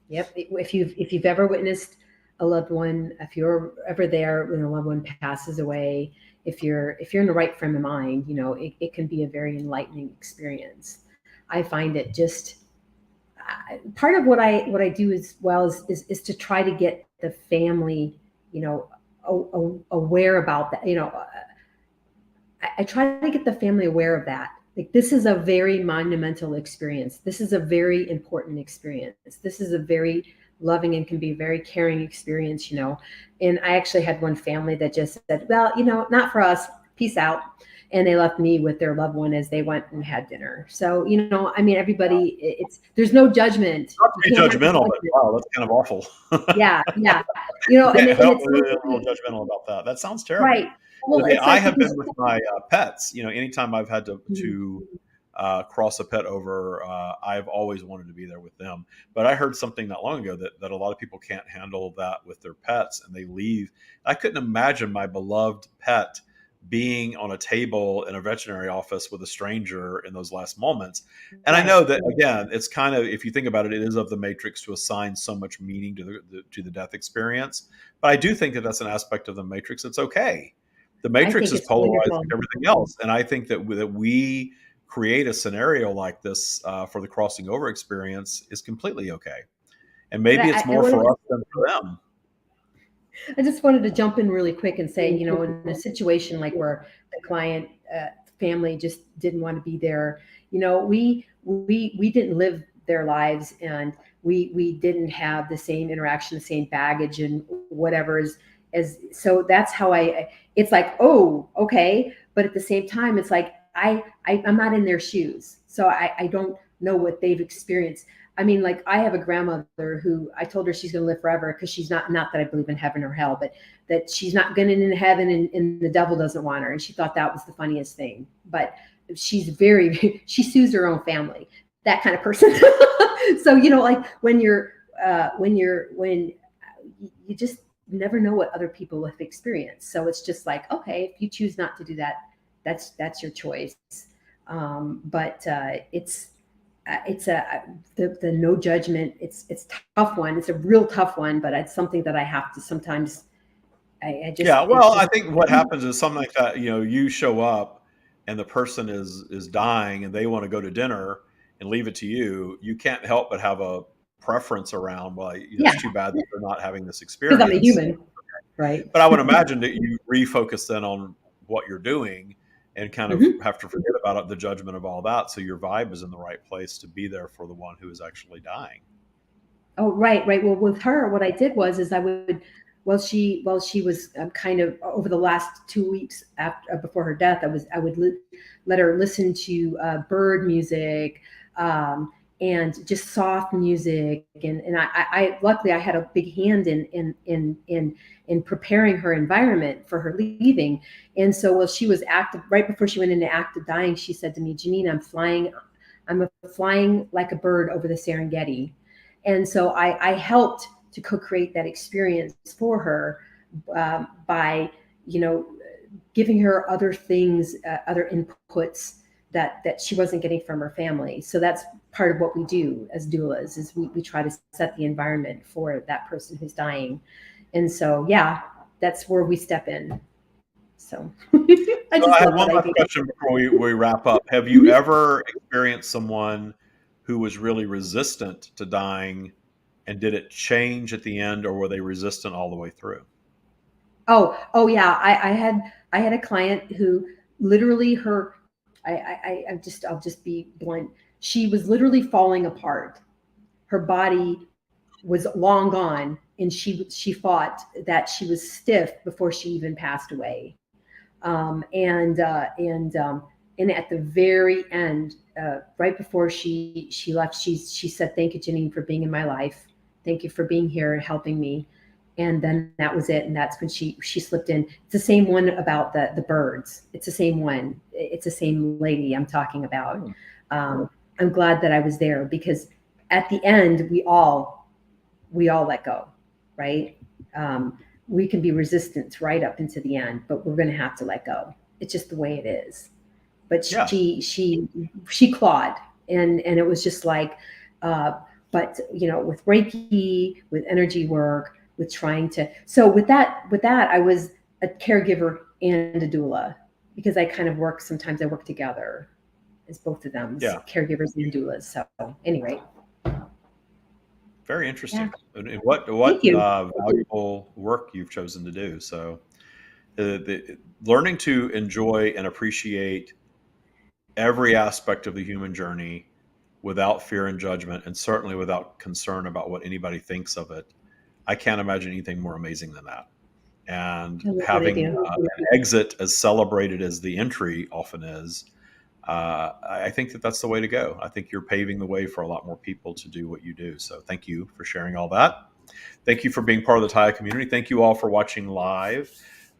Yep. If you've ever witnessed a loved one, if you're ever there when a loved one passes away, if you're in the right frame of mind, it can be a very enlightening experience. I find it just part of what I do as well is to try to get the family, aware about that. I try to get the family aware of that. Like, this is a very monumental experience. This is a very important experience. This is a very loving and can be a very caring experience. And I actually had one family that just said, "Well, not for us. Peace out." And they left me with their loved one as they went and had dinner. So, I mean, everybody, there's no judgment. Not You to be can't have a judgmental, but judgment. wow, that's kind of awful. Yeah, yeah. You And can't help it's but be a little something, judgmental about that. That sounds terrible. right. Well, it's I like have been because, with my pets. Anytime I've had to Mhm. cross a pet over, I've always wanted to be there with them. But I heard something not long ago that a lot of people can't handle that with their pets, and they leave. I couldn't imagine my beloved pet being on a table in a veterinary office with a stranger in those last moments. And I Right. know that again, it's kind of, if you think about it, it is of the Matrix to assign so much meaning to the death experience. But I do think that that's an aspect of the Matrix. It's okay. The I Matrix think is it's polarized wonderful. like everything else, and I think that we create a scenario like this for the crossing over experience is completely okay, and But maybe it's I more wanted for to, us than for them. I just wanted to jump in really quick and say, in a situation like where the client family just didn't want to be there, we didn't live their lives, and we didn't have the same interaction, the same baggage, and whatever as so that's how it's like, oh, okay, but at the same time, it's like I'm not in their shoes, so I don't know what they've experienced. I mean, like, I have a grandmother who I told her she's going to live forever, because she's not that I believe in heaven or hell, but that she's not going into heaven, and the devil doesn't want her. And she thought that was the funniest thing. But she's she sues her own family, that kind of person. So, like when you just never know what other people have experienced. So it's just like, okay, if you choose not to do that, that's your choice. But it's the no judgment. It's tough one. It's a real tough one, but it's something that I have to sometimes. I just Yeah, it's well, I just think what happens is something like that. You show up, and the person is dying, and they want to go to dinner and leave it to you. You can't help but have a preference around. Well, yeah, it's too bad that they're not having this because I'm a experience. human, right? But I would imagine that you refocus then on what you're doing and kind of Hmm. have to forget about the judgment of all that. So your vibe is in the right place to be there for the one who is actually dying. Oh, right, right. Well, with her, what I did was is I would, while she was kind of over the last 2 weeks after before her death, I would let her listen to bird music, and just soft music, and I luckily I had a big hand in preparing her environment for her leaving. And so while she was active, right before she went into active dying, she said to me, Jeanine, I'm flying like a bird over the Serengeti. And so I helped to co-create that experience for her, by you know giving her other things, other inputs that she wasn't getting from her family. So that's part of what we do as doulas, is we try to set the environment for that person who's dying. And so, yeah, that's where we step in. So I So just I have love one what I last do. question before we wrap up. Have you Mhm. ever experienced someone who was really resistant to dying, and did it change at the end, or were they resistant all the way through? Oh yeah. I had a client who literally her I'll just be blunt. She was literally falling apart. Her body was long gone, and she thought that she was stiff before she even passed away. And at the very end, right before she left, she said, "Thank you, Jeanine, for being in my life. Thank you for being here and helping me." And then that was it. And that's when she slipped in. It's the same one about the birds. It's the same one. It's the same lady I'm talking about. Hmm. I'm glad that I was there, because at the end we all let go, right? Um, we can be resistant right up into the end, but we're going to have to let go. It's just the way it is. But Yeah. she clawed, and it was just like, uh, but with Reiki, with energy work, with trying to. So with that, I was a caregiver and a doula, because I kind of work. Sometimes I work together as both of them, Yeah. caregivers and doulas. So anyway, Very yeah. interesting. And what Thank you. valuable work you've chosen to do. So learning to enjoy and appreciate every aspect of the human journey without fear and judgment, and certainly without concern about what anybody thinks of it. I can't imagine anything more amazing than that. And I love what I having do. an exit as celebrated as the entry often is, I think that that's the way to go. I think you're paving the way for a lot more people to do what you do. So thank you for sharing all that. Thank you for being part of the Tya community. Thank you all for watching live.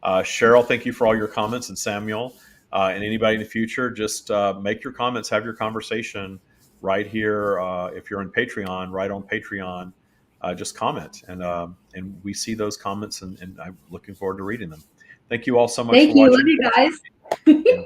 Cheryl, thank you for all your comments, and Samuel, and anybody in the future, just make your comments, have your conversation right here. If you're on Patreon, right on Patreon, just comment, and we see those comments, and I'm looking forward to reading them. Thank you all so much for Thank you. Love watching. you guys. Yeah.